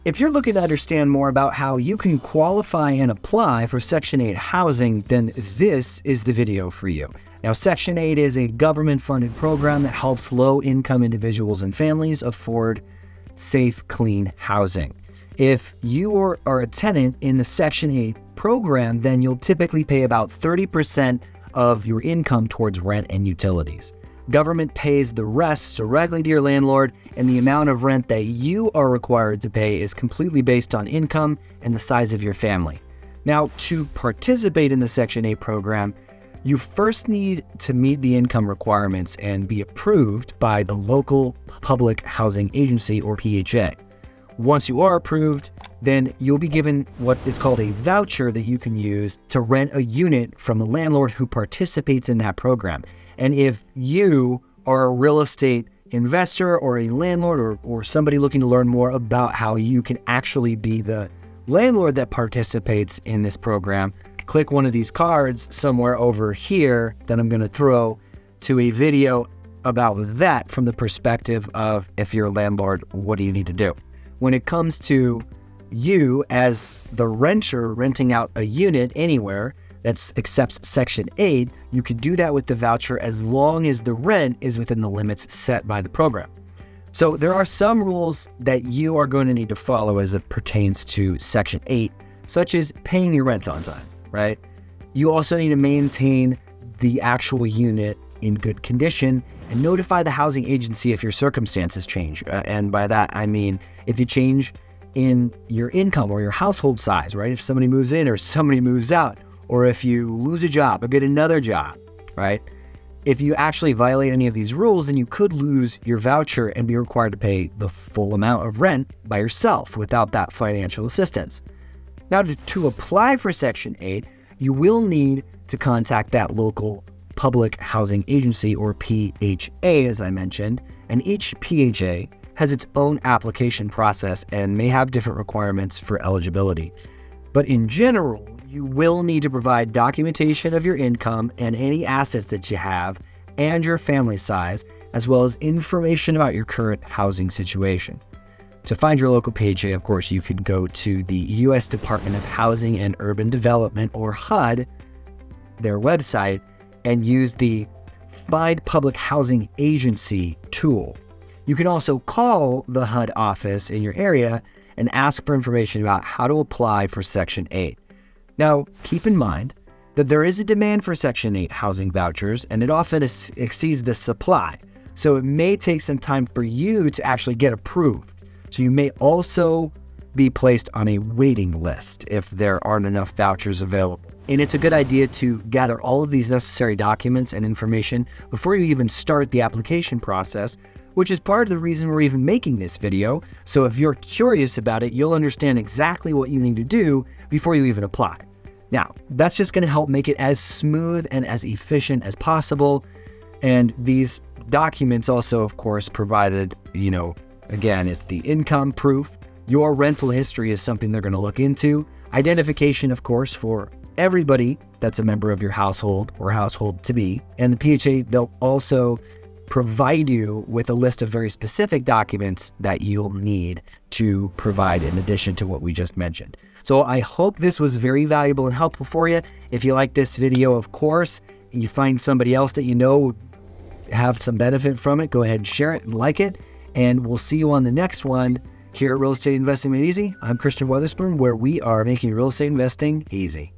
If you're looking to understand more about how you can qualify and apply for Section 8 housing, then this is the video for you. Now, Section 8 is a government-funded program that helps low-income individuals and families afford safe, clean housing. If you are a tenant in the Section 8 program, then you'll typically pay about 30% of your income towards rent and utilities. Government pays the rest directly to your landlord, and the amount of rent that you are required to pay is completely based on income and the size of your family. Now, to participate in the Section 8 program, you first need to meet the income requirements and be approved by the local public housing agency, or PHA. Once you are approved, then you'll be given what is called a voucher that you can use to rent a unit from a landlord who participates in that program. And if you are a real estate investor or a landlord or somebody looking to learn more about how you can actually be the landlord that participates in this program, click one of these cards somewhere over here that I'm going to throw to a video about that from the perspective of, if you're a landlord, what do you need to do? When it comes to you as the renter renting out a unit anywhere that accepts Section 8, you can do that with the voucher as long as the rent is within the limits set by the program. So there are some rules that you are going to need to follow as it pertains to Section 8, such as paying your rent on time, right? You also need to maintain the actual unit in good condition and notify the housing agency if your circumstances change. And by that, I mean if you change in your income or your household size, right? If somebody moves in or somebody moves out, or if you lose a job or get another job, right? If you actually violate any of these rules, then you could lose your voucher and be required to pay the full amount of rent by yourself without that financial assistance. Now, to apply for Section 8, you will need to contact that local public housing agency, or PHA, as I mentioned, and each PHA has its own application process and may have different requirements for eligibility. But in general, you will need to provide documentation of your income and any assets that you have and your family size, as well as information about your current housing situation. To find your local PHA, of course, you could go to the U.S. Department of Housing and Urban Development, or HUD, their website, and use the Find Public Housing Agency tool. You can also call the HUD office in your area and ask for information about how to apply for Section 8. Now, keep in mind that there is a demand for Section 8 housing vouchers, and it often exceeds the supply. So it may take some time for you to actually get approved. So you may also be placed on a waiting list if there aren't enough vouchers available. And it's a good idea to gather all of these necessary documents and information before you even start the application process, which is part of the reason we're even making this video. So if you're curious about it, you'll understand exactly what you need to do before you even apply. Now, that's just going to help make it as smooth and as efficient as possible. And these documents also, of course, provided, again, it's the income proof. Your rental history is something they're going to look into. Identification, of course, for everybody that's a member of your household or household-to-be. And the PHA, they'll also provide you with a list of very specific documents that you'll need to provide in addition to what we just mentioned. So I hope this was very valuable and helpful for you. If you like this video, of course, and you find somebody else that you know would have some benefit from it, go ahead and share it and like it. And we'll see you on the next one here at Real Estate Investing Made Easy. I'm Christian Weatherspoon, where we are making real estate investing easy.